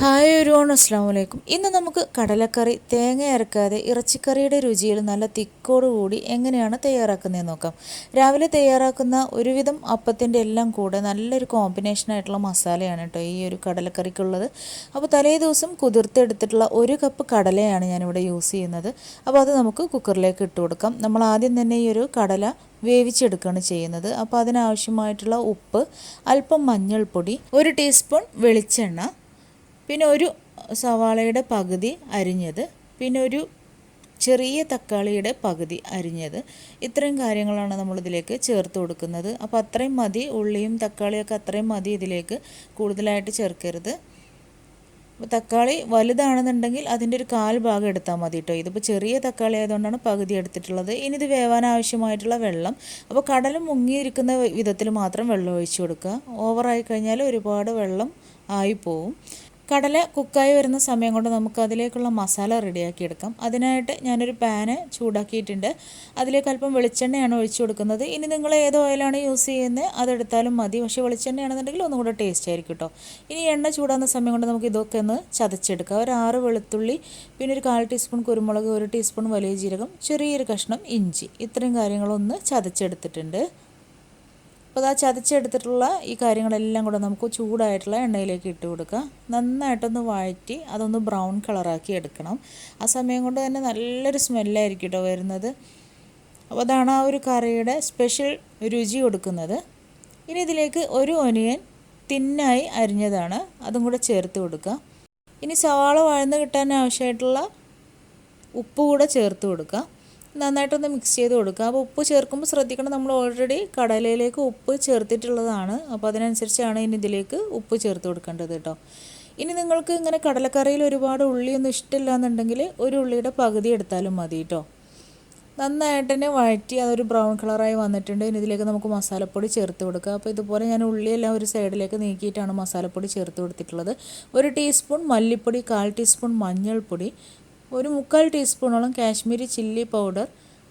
Hi everyone, അസ്സലാമു അലൈക്കും. ഇന്ന് നമുക്ക് കടലക്കറി തേങ്ങ അരക്കാതെ ഇറച്ചിക്കറിയുടെ രുചിയിൽ നല്ല തിക്കോടുകൂടി എങ്ങനെയാണ് തയ്യാറാക്കുന്നതെന്ന് നോക്കാം. രാവിലെ തയ്യാറാക്കുന്ന ഒരുവിധം അപ്പത്തിൻ്റെ എല്ലാം കൂടെ നല്ലൊരു കോമ്പിനേഷനായിട്ടുള്ള മസാലയാണ് കേട്ടോ ഈ ഒരു കടലക്കറിക്കുള്ളത്. അപ്പോൾ തലേ ദിവസം കുതിർത്തെടുത്തിട്ടുള്ള 1 കപ്പ് കടലയാണ് ഞാനിവിടെ യൂസ് ചെയ്യുന്നത്. അപ്പോൾ അത് നമുക്ക് കുക്കറിലേക്ക് ഇട്ട് കൊടുക്കാം. നമ്മൾ ആദ്യം തന്നെ ഈ ഒരു കടല വേവിച്ചെടുക്കുകയാണ് ചെയ്യുന്നത്. അപ്പോൾ അതിനാവശ്യമായിട്ടുള്ള ഉപ്പ്, അല്പം മഞ്ഞൾപ്പൊടി, 1 ടീസ്പൂൺ വെളിച്ചെണ്ണ, പിന്നെ ഒരു സവാളയുടെ പകുതി അരിഞ്ഞത്, പിന്നെ ഒരു ചെറിയ തക്കാളിയുടെ പകുതി അരിഞ്ഞത്. ഇത്രയും കാര്യങ്ങളാണ് നമ്മളിതിലേക്ക് ചേർത്ത് കൊടുക്കുന്നത്. അപ്പോൾ അത്രയും മതി, ഉള്ളിയും തക്കാളിയൊക്കെ അത്രയും മതി, ഇതിലേക്ക് കൂടുതലായിട്ട് ചേർക്കരുത്. അപ്പോൾ തക്കാളി വലുതാണെന്നുണ്ടെങ്കിൽ അതിൻ്റെ ഒരു 1/4 ഭാഗം എടുത്താൽ മതി കേട്ടോ. ഇതിപ്പോൾ ചെറിയ തക്കാളി ആയതുകൊണ്ടാണ് പകുതി എടുത്തിട്ടുള്ളത്. ഇനി ഇത് വേവാൻ ആവശ്യമായിട്ടുള്ള വെള്ളം, അപ്പോൾ കടൽ മുങ്ങിയിരിക്കുന്ന വിധത്തിൽ മാത്രം വെള്ളം ഒഴിച്ചു കൊടുക്കുക. ഓവറായി കഴിഞ്ഞാൽ ഒരുപാട് വെള്ളം ആയിപ്പോവും. കടല കുക്കായി വരുന്ന സമയം കൊണ്ട് നമുക്ക് അതിലേക്കുള്ള മസാല റെഡിയാക്കി എടുക്കാം. അതിനായിട്ട് ഞാനൊരു പാന് ചൂടാക്കിയിട്ടുണ്ട്. അതിലേക്ക് അല്പം വെളിച്ചെണ്ണയാണ് ഒഴിച്ചു കൊടുക്കുന്നത്. ഇനി നിങ്ങൾ ഏത് ഓയിലാണ് യൂസ് ചെയ്യുന്നത് അതെടുത്താലും മതി, പക്ഷേ വെളിച്ചെണ്ണയാണെന്നുണ്ടെങ്കിൽ ഒന്നും കൂടെ ടേസ്റ്റ് ആയിരിക്കും കേട്ടോ. ഇനി എണ്ണ ചൂടാകുന്ന സമയം കൊണ്ട് നമുക്ക് ഇതൊക്കെ ഒന്ന് ചതച്ചെടുക്കാം. ഒരു 6 വെളുത്തുള്ളി, പിന്നെ ഒരു 1/4 ടീസ്പൂൺ കുരുമുളക്, 1 ടീസ്പൂൺ വലിയ ജീരകം, ചെറിയൊരു കഷ്ണം ഇഞ്ചി, ഇത്രയും കാര്യങ്ങളൊന്ന് ചതച്ചെടുത്തിട്ടുണ്ട്. അപ്പോൾ ആ ചതച്ചെടുത്തിട്ടുള്ള ഈ കാര്യങ്ങളെല്ലാം കൂടെ നമുക്ക് ചൂടായിട്ടുള്ള എണ്ണയിലേക്ക് ഇട്ട് കൊടുക്കുക. നന്നായിട്ടൊന്ന് വഴറ്റി അതൊന്ന് ബ്രൗൺ കളറാക്കി എടുക്കണം. ആ സമയം കൊണ്ട് തന്നെ നല്ലൊരു സ്മെല്ലായിരിക്കും കേട്ടോ വരുന്നത്. അപ്പോൾ അതാണ് ആ ഒരു കറിയുടെ സ്പെഷ്യൽ രുചി കൊടുക്കുന്നത്. ഇനി ഇതിലേക്ക് ഒരു ഒനിയൻ തിന്നായി അരിഞ്ഞതാണ്, അതും കൂടെ ചേർത്ത് കൊടുക്കുക. ഇനി സവാള വഴന്ന് കിട്ടാൻ ആവശ്യമായിട്ടുള്ള ഉപ്പ് കൂടെ ചേർത്ത് കൊടുക്കുക. നന്നായിട്ടൊന്ന് മിക്സ് ചെയ്ത് കൊടുക്കുക. അപ്പോൾ ഉപ്പ് ചേർക്കുമ്പോൾ ശ്രദ്ധിക്കണം, നമ്മൾ ഓൾറെഡി കടലയിലേക്ക് ഉപ്പ് ചേർത്തിട്ടുള്ളതാണ്. അപ്പോൾ അതിനനുസരിച്ചാണ് ഇനി ഇതിലേക്ക് ഉപ്പ് ചേർത്ത് കൊടുക്കേണ്ടത് കേട്ടോ. ഇനി നിങ്ങൾക്ക് ഇങ്ങനെ കടലക്കറിയിൽ ഒരുപാട് ഉള്ളിയൊന്നും ഇഷ്ടമില്ല എന്നുണ്ടെങ്കിൽ 1 ഉള്ളിയുടെ പകുതി എടുത്താലും മതി കേട്ടോ. നന്നായിട്ട് തന്നെ വഴറ്റി അതൊരു ബ്രൗൺ കളറായി വന്നിട്ടുണ്ട്. ഇനി ഇതിലേക്ക് നമുക്ക് മസാലപ്പൊടി ചേർത്ത് കൊടുക്കുക. അപ്പോൾ ഇതുപോലെ ഞാൻ ഉള്ളിയെല്ലാം ഒരു സൈഡിലേക്ക് നീക്കിയിട്ടാണ് മസാലപ്പൊടി ചേർത്ത് കൊടുത്തിട്ടുള്ളത്. 1 ടീസ്പൂൺ മല്ലിപ്പൊടി, 1/4 ടീസ്പൂൺ മഞ്ഞൾപ്പൊടി, 1/4 ടീസ്പൂണോളം കാശ്മീരി ചില്ലി പൗഡർ,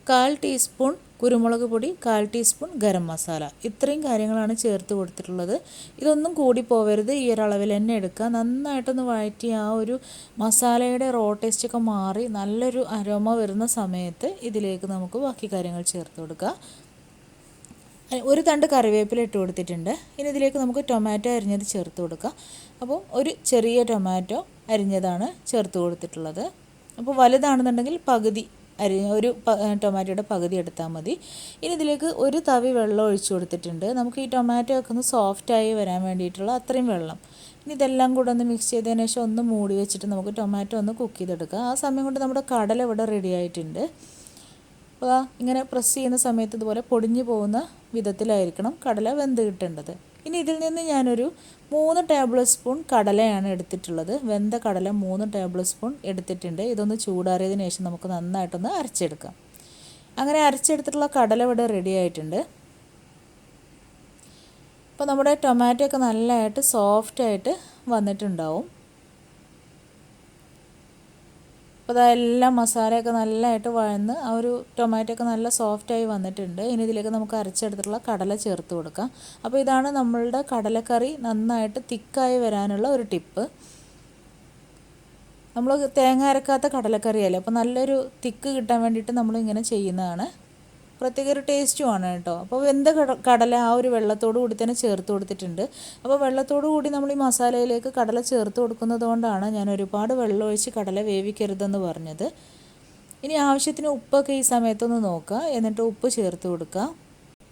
1/4 ടീസ്പൂൺ കുരുമുളക് പൊടി, 1/4 ടീസ്പൂൺ ഗരം മസാല, ഇത്രയും കാര്യങ്ങളാണ് ചേർത്ത് കൊടുത്തിട്ടുള്ളത്. ഇതൊന്നും കൂടി പോവരുത്, ഈ ഒരു അളവിൽ തന്നെ എടുക്കുക. നന്നായിട്ടൊന്ന് വഴറ്റി ആ ഒരു മസാലയുടെ റോ ടേസ്റ്റൊക്കെ മാറി നല്ലൊരു അരോമ വരുന്ന സമയത്ത് ഇതിലേക്ക് നമുക്ക് ബാക്കി കാര്യങ്ങൾ ചേർത്ത് കൊടുക്കുക. 1 തണ്ട് കറിവേപ്പില ഇട്ട് കൊടുത്തിട്ടുണ്ട്. ഇനി ഇതിലേക്ക് നമുക്ക് ടൊമാറ്റോ അരിഞ്ഞത് ചേർത്ത് കൊടുക്കുക. അപ്പോൾ ഒരു ചെറിയ ടൊമാറ്റോ അരിഞ്ഞതാണ് ചേർത്ത് കൊടുത്തിട്ടുള്ളത്. അപ്പോൾ വലുതാണെന്നുണ്ടെങ്കിൽ പകുതി ഒരു ടൊമാറ്റോയുടെ പകുതി എടുത്താൽ മതി. ഇനി ഇതിലേക്ക് 1 തവി വെള്ളം ഒഴിച്ചു കൊടുത്തിട്ടുണ്ട്. നമുക്ക് ഈ ടൊമാറ്റോ ഒക്കെ ഒന്ന് സോഫ്റ്റായി വരാൻ വേണ്ടിയിട്ടുള്ള അത്രയും വെള്ളം. ഇനി ഇതെല്ലാം കൂടെ ഒന്ന് മിക്സ് ചെയ്തതിന് ശേഷം ഒന്ന് മൂടി വെച്ചിട്ട് നമുക്ക് ടൊമാറ്റോ ഒന്ന് കുക്ക് ചെയ്തെടുക്കുക. ആ സമയം കൊണ്ട് നമ്മുടെ കടല ഇവിടെ റെഡി ആയിട്ടുണ്ട്. അപ്പോൾ ഇങ്ങനെ പ്രസ് ചെയ്യുന്ന സമയത്ത് ഇതുപോലെ പൊടിഞ്ഞു പോകുന്ന വിധത്തിലായിരിക്കണം കടല വെന്ത് കിട്ടേണ്ടത്. ഇനി ഇതിൽ നിന്ന് ഞാനൊരു 3 ടേബിൾ സ്പൂൺ കടലയാണ് എടുത്തിട്ടുള്ളത്. വെന്ത കടല 3 ടേബിൾ സ്പൂൺ എടുത്തിട്ടുണ്ട്. ഇതൊന്ന് ചൂടാറിയതിന് ശേഷം നമുക്ക് നന്നായിട്ടൊന്ന് അരച്ചെടുക്കാം. അങ്ങനെ അരച്ചെടുത്തിട്ടുള്ള കടല ഇവിടെ റെഡി ആയിട്ടുണ്ട്. അപ്പോൾ നമ്മുടെ ടൊമാറ്റോ ഒക്കെ നല്ലതായിട്ട് സോഫ്റ്റായിട്ട് വന്നിട്ടുണ്ടാവും. അപ്പോൾ അതെല്ലാം മസാലയൊക്കെ നല്ലതായിട്ട് വഴന്ന് ആ ഒരു ടൊമാറ്റോ ഒക്കെ നല്ല സോഫ്റ്റായി വന്നിട്ടുണ്ട്. ഇനി ഇതിലേക്ക് നമുക്ക് അരച്ചെടുത്തിട്ടുള്ള കടല ചേർത്ത് കൊടുക്കാം. അപ്പോൾ ഇതാണ് നമ്മളുടെ കടലക്കറി നന്നായിട്ട് തിക്കായി വരാനുള്ള ഒരു ടിപ്പ്. നമ്മൾ തേങ്ങ അരക്കാത്ത കടലക്കറിയല്ലേ, അപ്പോൾ നല്ലൊരു തിക്ക് കിട്ടാൻ വേണ്ടിയിട്ട് നമ്മളിങ്ങനെ ചെയ്യുന്നതാണ്. പ്രത്യേക ഒരു ടേസ്റ്റുമാണ് കേട്ടോ. അപ്പോൾ വെന്ത കടല ആ ഒരു വെള്ളത്തോടു കൂടി തന്നെ ചേർത്ത് കൊടുത്തിട്ടുണ്ട്. അപ്പോൾ വെള്ളത്തോടു കൂടി നമ്മൾ ഈ മസാലയിലേക്ക് കടല ചേർത്ത് കൊടുക്കുന്നത് കൊണ്ടാണ് ഞാൻ ഒരുപാട് വെള്ളം ഒഴിച്ച് കടല വേവിക്കരുതെന്ന് പറഞ്ഞത്. ഇനി ആവശ്യത്തിന് ഉപ്പൊക്കെ ഈ സമയത്തൊന്ന് നോക്കുക, എന്നിട്ട് ഉപ്പ് ചേർത്ത് കൊടുക്കുക.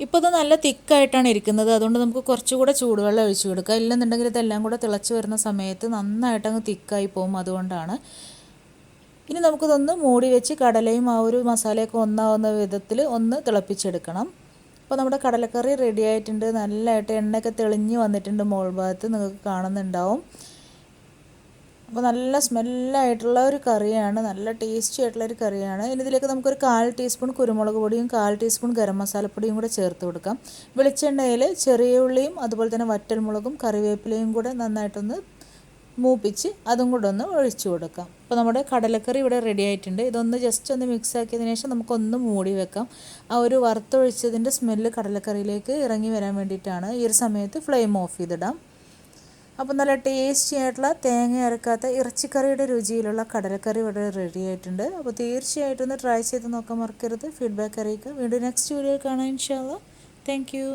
ഇപ്പോൾ ഇത് നല്ല തിക്കായിട്ടാണ് ഇരിക്കുന്നത്, അതുകൊണ്ട് നമുക്ക് കുറച്ചുകൂടെ ചൂടുവെള്ളം ഒഴിച്ചു കൊടുക്കുക. ഇല്ലെന്നുണ്ടെങ്കിൽ ഇതെല്ലാം കൂടെ തിളച്ച് വരുന്ന സമയത്ത് നന്നായിട്ട് അങ്ങ് തിക്കായി പോകും, അതുകൊണ്ടാണ്. ഇനി നമുക്കിതൊന്ന് മൂടി വെച്ച് കടലയും ആ ഒരു മസാലയൊക്കെ ഒന്നാവുന്ന വിധത്തിൽ ഒന്ന് തിളപ്പിച്ചെടുക്കണം. അപ്പോൾ നമ്മുടെ കടലക്കറി റെഡി ആയിട്ടുണ്ട്. നല്ലതായിട്ട് എണ്ണയൊക്കെ തെളിഞ്ഞ് വന്നിട്ടുണ്ട്, മുകൾ ഭാഗത്ത് നിങ്ങൾക്ക് കാണുന്നുണ്ടാവും. അപ്പോൾ നല്ല സ്മെല്ലായിട്ടുള്ള ഒരു കറിയാണ്, നല്ല ടേസ്റ്റി ആയിട്ടുള്ളൊരു കറിയാണ്. ഇനി ഇതിലേക്ക് നമുക്കൊരു 1/4 ടീസ്പൂൺ കുരുമുളക് പൊടിയും 1/4 ടീസ്പൂൺ ഗരം മസാലപ്പൊടിയും കൂടെ ചേർത്ത് കൊടുക്കാം. വെളിച്ചെണ്ണയിൽ ചെറിയ ഉള്ളിയും അതുപോലെ തന്നെ വറ്റൽമുളകും കറിവേപ്പിലയും കൂടെ നന്നായിട്ടൊന്ന് മൂപ്പിച്ച് അതും കൂടെ ഒന്ന് ഒഴിച്ചു കൊടുക്കാം. അപ്പോൾ നമ്മുടെ കടലക്കറി ഇവിടെ റെഡി ആയിട്ടുണ്ട്. ഇതൊന്ന് ജസ്റ്റ് ഒന്ന് മിക്സ് ആക്കിയതിന് ശേഷം നമുക്കൊന്ന് മൂടി വെക്കാം. ആ ഒരു വറുത്തൊഴിച്ചതിൻ്റെ സ്മെല്ല് കടലക്കറിയിലേക്ക് ഇറങ്ങി വരാൻ വേണ്ടിയിട്ടാണ്. ഈ ഒരു സമയത്ത് ഫ്ലെയിം ഓഫ് ചെയ്തിടാം. അപ്പോൾ നല്ല ടേസ്റ്റി ആയിട്ടുള്ള തേങ്ങ അരക്കാത്ത ഇറച്ചിക്കറിയുടെ രുചിയിലുള്ള കടലക്കറി ഇവിടെ റെഡി ആയിട്ടുണ്ട്. അപ്പോൾ തീർച്ചയായിട്ടും ഒന്ന് ട്രൈ ചെയ്ത് നോക്കാൻ മറക്കരുത്. ഫീഡ്ബാക്ക് അറിയിക്കുക. വീണ്ടും നെക്സ്റ്റ് വീഡിയോ കാണാം ഇൻഷാ അല്ലാ. Thank you.